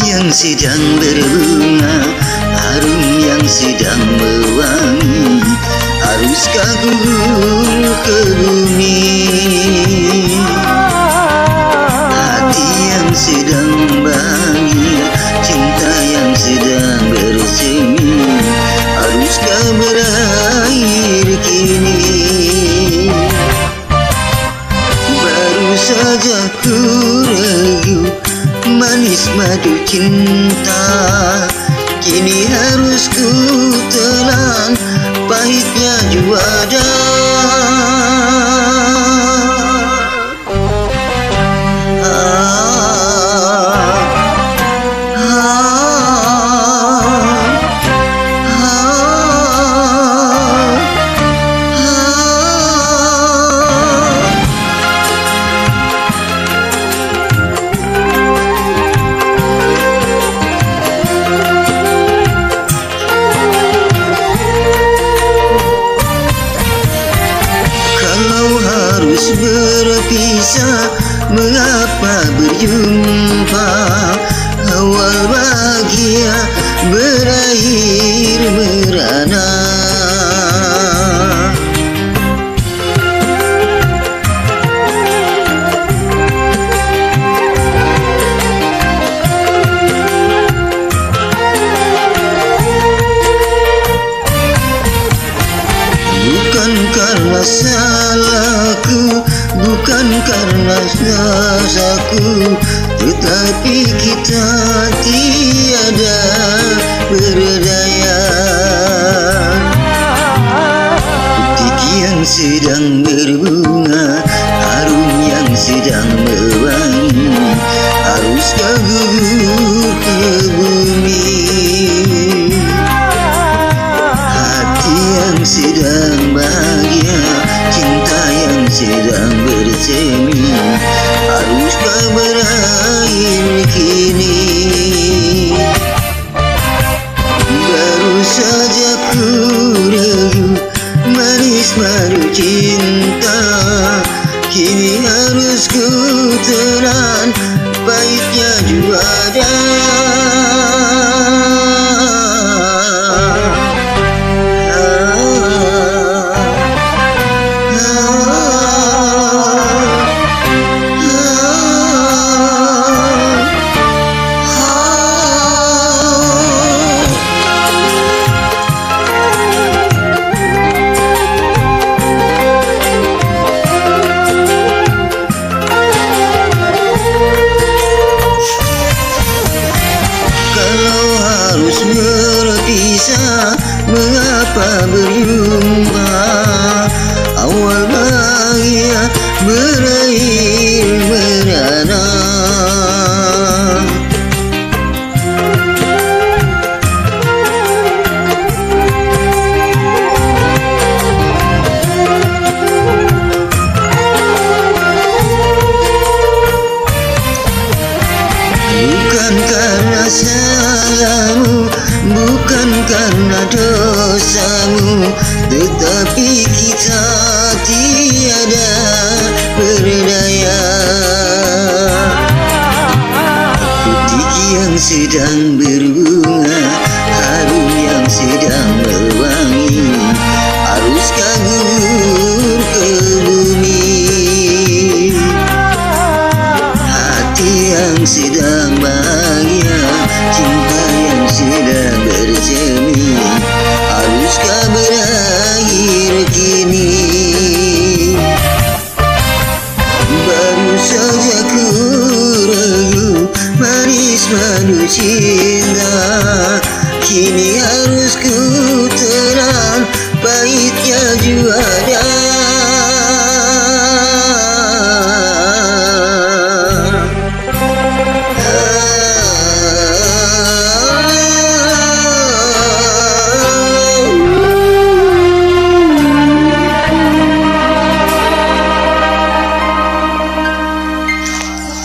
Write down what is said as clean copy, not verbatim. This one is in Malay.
yang sedang berbunga, harum yang sedang mewangi, haruskah gugur ke bumi? Hati yang sedang bahagia, cinta yang sedang bersemi, haruskah berakhir kini? Baru saja ku rayu manis madu cinta, kini harus ku telan pahitnya juada. Harus berpisah, mengapa berjumpa? Awal bahagia berakhir merana. Bukan karena salahku, bukan karena sasaku, tetapi kita tiada berdaya. Butik yang sedang berbunga, harum yang sedang mewangi, haruskah gugur ke bumi? Hati yang sedang bahagia, cinta yang sedang bersemi, haruskah berakhir kini? Baru saja ku rayu manis madu cinta, kini harus ku telan pahitnya juada. Harus berpisah, mengapa berjumpa? Awal bahagia berakhir merana. Bukan karena salahmu, bukan karena dosamu, tetapi kita tiada berdaya. Butik yang sedang berbunga, harum yang sedang mewangi, haruskah gugur ke bumi? Hati yang sedang bahagia, cinta yang sedang bersemi, haruskah berakhir kini? Baru saja ku rayu manis madu cinta, kini